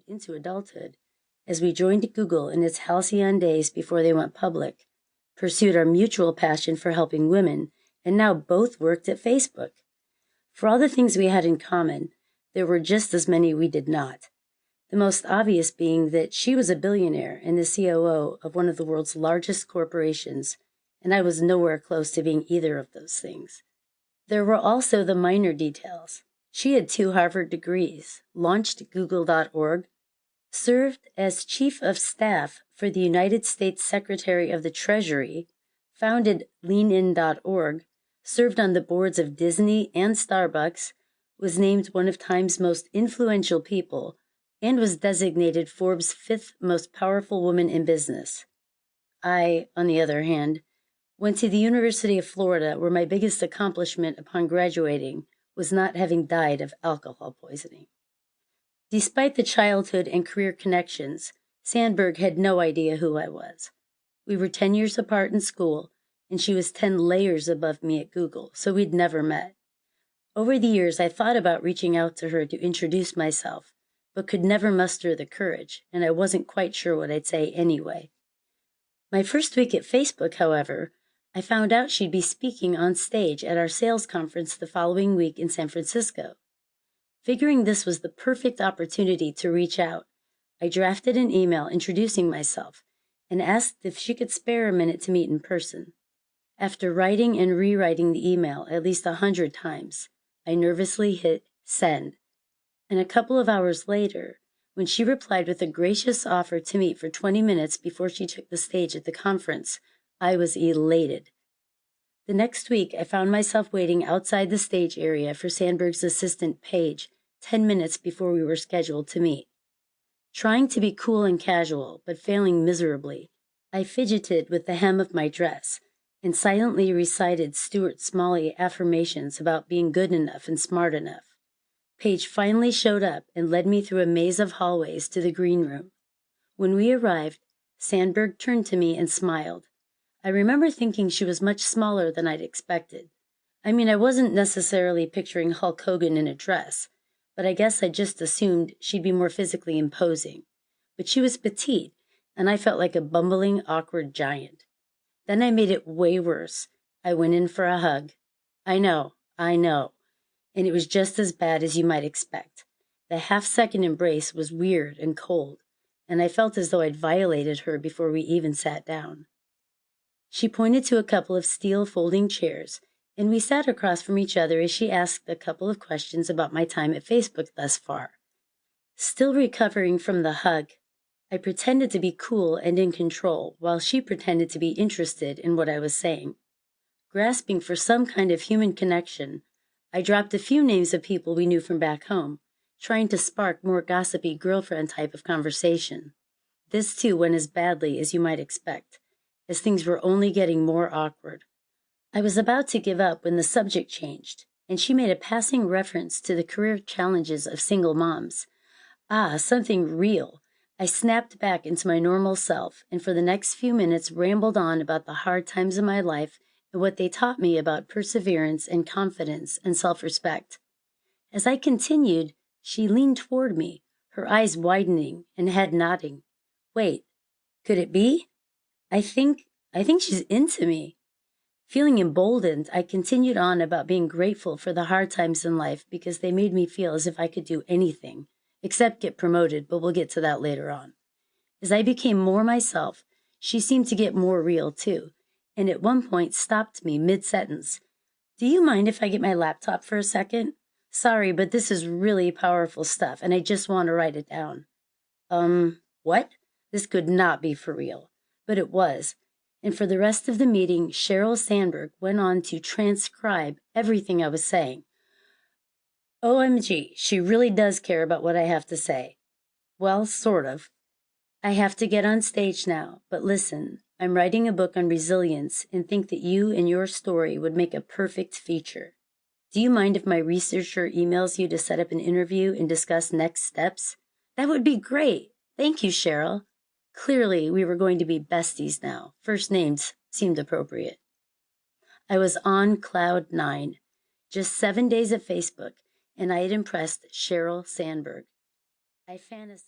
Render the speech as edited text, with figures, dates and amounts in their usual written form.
into adulthood, as we joined Google in its halcyon days before they went public, pursued our mutual passion for helping women, and now both worked at Facebook. For all the things we had in common, there were just as many we did not. The most obvious being that she was a billionaire and the COO of one of the world's largest corporations, and I was nowhere close to being either of those things. There were also the minor details. She had 2 Harvard degrees, launched Google.org, served as Chief of Staff for the United States Secretary of the Treasury, founded LeanIn.org, served on the boards of Disney and Starbucks, was named one of Time's most influential people, and was designated Forbes' 5th most powerful woman in business. I, on the other hand, went to the University of Florida, where my biggest accomplishment upon graduating was not having died of alcohol poisoning. Despite the childhood and career connections, Sandberg had no idea who I was. We were 10 years apart in school, and she was 10 layers above me at Google, so we'd never met. Over the years, I thought about reaching out to her to introduce myself, but could never muster the courage, and I wasn't quite sure what I'd say anyway. My first week at Facebook, however, I found out she'd be speaking on stage at our sales conference the following week in San Francisco. Figuring this was the perfect opportunity to reach out, I drafted an email introducing myself and asked if she could spare a minute to meet in person. After writing and rewriting the email at least 100 times, I nervously hit send. And a couple of hours later, when she replied with a gracious offer to meet for 20 minutes before she took the stage at the conference, I was elated. The next week, I found myself waiting outside the stage area for Sandberg's assistant, Paige, 10 minutes before we were scheduled to meet. Trying to be cool and casual, but failing miserably, I fidgeted with the hem of my dress and silently recited Stuart Smalley affirmations about being good enough and smart enough. Paige finally showed up and led me through a maze of hallways to the green room. When we arrived, Sandberg turned to me and smiled. I remember thinking she was much smaller than I'd expected. I mean, I wasn't necessarily picturing Hulk Hogan in a dress, but I guess I just assumed she'd be more physically imposing. But she was petite, and I felt like a bumbling, awkward giant. Then I made it way worse. I went in for a hug. I know. And it was just as bad as you might expect. The half-second embrace was weird and cold, and I felt as though I'd violated her before we even sat down. She pointed to a couple of steel folding chairs, and we sat across from each other as she asked a couple of questions about my time at Facebook thus far. Still recovering from the hug, I pretended to be cool and in control, while she pretended to be interested in what I was saying. Grasping for some kind of human connection, I dropped a few names of people we knew from back home, trying to spark more gossipy girlfriend type of conversation. This too went as badly as you might expect, as things were only getting more awkward. I was about to give up when the subject changed, and she made a passing reference to the career challenges of single moms. Something real. I snapped back into my normal self, and for the next few minutes rambled on about the hard times of my life and what they taught me about perseverance and confidence and self-respect. As I continued, she leaned toward me, her eyes widening and head nodding. Wait, could it be? I think she's into me. Feeling emboldened, I continued on about being grateful for the hard times in life because they made me feel as if I could do anything, except get promoted, but we'll get to that later on. As I became more myself, she seemed to get more real too, and at one point stopped me mid-sentence. Do you mind if I get my laptop for a second? Sorry, but this is really powerful stuff, and I just want to write it down. What? This could not be for real. But it was. And for the rest of the meeting, Sheryl Sandberg went on to transcribe everything I was saying. OMG, she really does care about what I have to say. Well, sort of. I have to get on stage now, but listen, I'm writing a book on resilience and think that you and your story would make a perfect feature. Do you mind if my researcher emails you to set up an interview and discuss next steps? That would be great. Thank you, Sheryl. Clearly, we were going to be besties now. First names seemed appropriate. I was on cloud 9. Just 7 days at Facebook, and I had impressed Sheryl Sandberg. I fantasized.